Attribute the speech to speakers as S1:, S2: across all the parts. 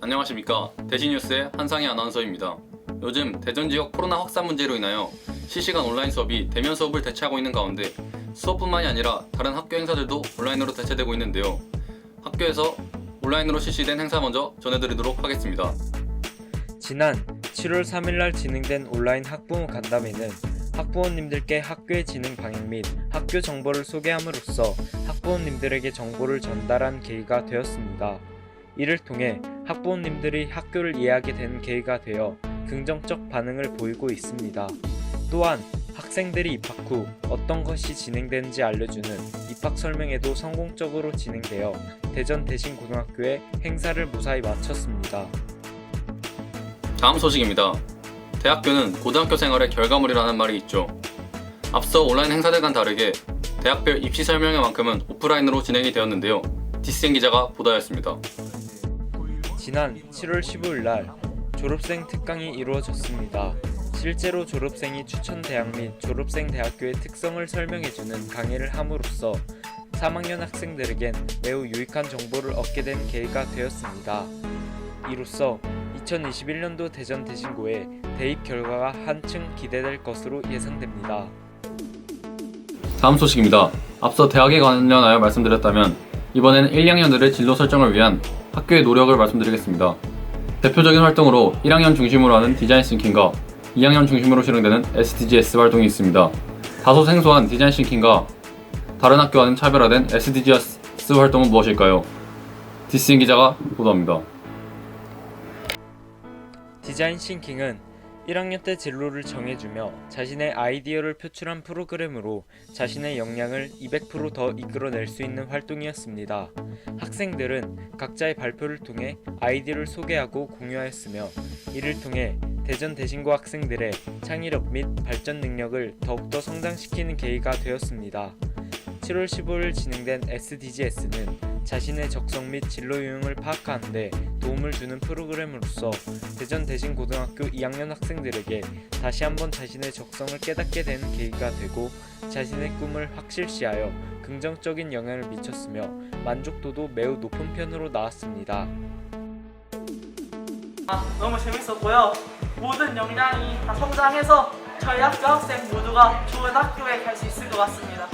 S1: 안녕하십니까. 대신뉴스의 한상희 아나운서입니다. 요즘 대전 지역 코로나 확산 문제로 인하여 실시간 온라인 수업이 대면 수업을 대체하고 있는 가운데 수업뿐만이 아니라 다른 학교 행사들도 온라인으로 대체되고 있는데요. 학교에서 온라인으로 실시된 행사 먼저 전해드리도록 하겠습니다.
S2: 지난 7월 3일날 진행된 온라인 학부모 간담회는 학부모님들께 학교의 진행 방향 및 학교 정보를 소개함으로써 학부모님들에게 정보를 전달한 계기가 되었습니다. 이를 통해 학부모님들이 학교를 이해하게 되는 계기가 되어 긍정적 반응을 보이고 있습니다. 또한 학생들이 입학 후 어떤 것이 진행되는지 알려주는 입학 설명회도 성공적으로 진행되어 대전 대신고등학교의 행사를 무사히 마쳤습니다.
S1: 다음 소식입니다. 대학교는 고등학교 생활의 결과물이라는 말이 있죠. 앞서 온라인 행사들과는 다르게 대학별 입시 설명회만큼은 오프라인으로 진행이 되었는데요. 디스앤 기자가 보도하였습니다.
S2: 지난 7월 15일 날 졸업생 특강이 이루어졌습니다. 실제로 졸업생이 추천 대학 및 졸업생 대학교의 특성을 설명해주는 강의를 함으로써 3학년 학생들에겐 매우 유익한 정보를 얻게 된 계기가 되었습니다. 이로써 2021년도 대전 대신고의 대입 결과가 한층 기대될 것으로 예상됩니다.
S1: 다음 소식입니다. 앞서 대학에 관련하여 말씀드렸다면 이번에는 1, 2학년들의 진로 설정을 위한 학교의 노력을 말씀드리겠습니다. 대표적인 활동으로 1학년 중심으로 하는 디자인 싱킹과 2학년 중심으로 실행되는 SDGs 활동이 있습니다. 다소 생소한 디자인 싱킹과 다른 학교와는 차별화된 SDGs 활동은 무엇일까요? 디스앤 기자가 보도합니다.
S2: 디자인 싱킹은 1학년 때 진로를 정해주며 자신의 아이디어를 표출한 프로그램으로 자신의 역량을 200%더 이끌어낼 수 있는 활동이었습니다. 학생들은 각자의 발표를 통해 아이디어를 소개하고 공유하였으며 이를 통해 대전 대신고 학생들의 창의력 및 발전 능력을 더욱더 성장시키는 계기가 되었습니다. 7월 15일 진행된 SDGs는 자신의 적성 및 진로 유형을 파악하는 데 도움을 주는 프로그램으로서 대전 대신고등학교 2학년 학생들에게 다시 한번 자신의 적성을 깨닫게 되는 계기가 되고 자신의 꿈을 확실시하여 긍정적인 영향을 미쳤으며 만족도도 매우 높은 편으로 나왔습니다.
S3: 너무 재밌었고요. 모든 역량이 다 성장해서 저희 학교 학생 모두가 좋은 학교에 갈 수 있을 것 같습니다.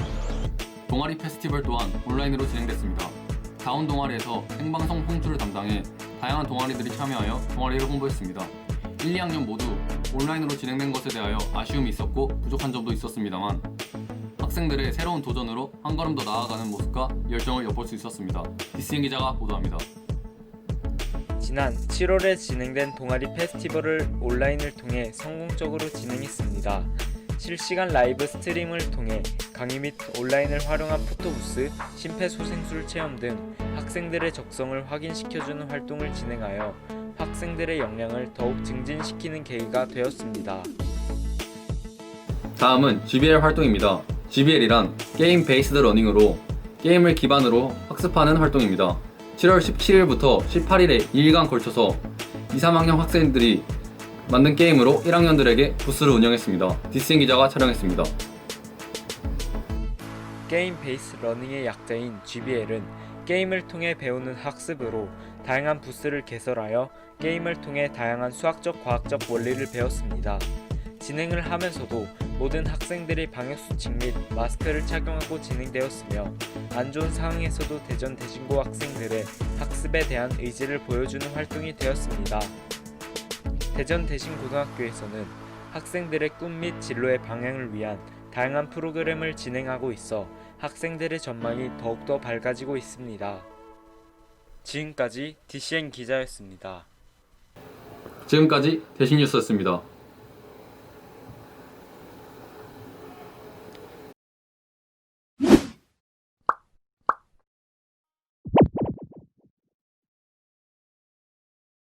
S1: 동아리 페스티벌 또한 온라인으로 진행됐습니다. 다운 동아리에서 생방송 홍주를 담당해 다양한 동아리들이 참여하여 동아리를 홍보했습니다. 1, 2학년 모두 온라인으로 진행된 것에 대하여 아쉬움이 있었고 부족한 점도 있었습니다만 학생들의 새로운 도전으로 한 걸음 더 나아가는 모습과 열정을 엿볼 수 있었습니다. 디스앤 기자가 보도합니다.
S2: 지난 7월에 진행된 동아리 페스티벌을 온라인을 통해 성공적으로 진행했습니다. 실시간 라이브 스트림을 통해 강의 및 온라인을 활용한 포토부스, 심폐소생술 체험 등 학생들의 적성을 확인시켜주는 활동을 진행하여 학생들의 역량을 더욱 증진시키는 계기가 되었습니다.
S1: 다음은 GBL 활동입니다. GBL이란 게임 베이스드 러닝으로 게임을 기반으로 학습하는 활동입니다. 7월 17일부터 18일에 2일간 걸쳐서 2, 3학년 학생들이 만든 게임으로 1학년들에게 부스를 운영했습니다. 디스앤 기자가 촬영했습니다.
S2: 게임 베이스 러닝의 약자인 GBL은 게임을 통해 배우는 학습으로 다양한 부스를 개설하여 게임을 통해 다양한 수학적, 과학적 원리를 배웠습니다. 진행을 하면서도 모든 학생들이 방역수칙 및 마스크를 착용하고 진행되었으며 안 좋은 상황에서도 대전 대신고 학생들의 학습에 대한 의지를 보여주는 활동이 되었습니다. 대전 대신고등학교에서는 학생들의 꿈 및 진로의 방향을 위한 다양한 프로그램을 진행하고 있어 학생들의 전망이 더욱더 밝아지고 있습니다. 지금까지 DCN 기자였습니다.
S1: 지금까지 대신뉴스였습니다.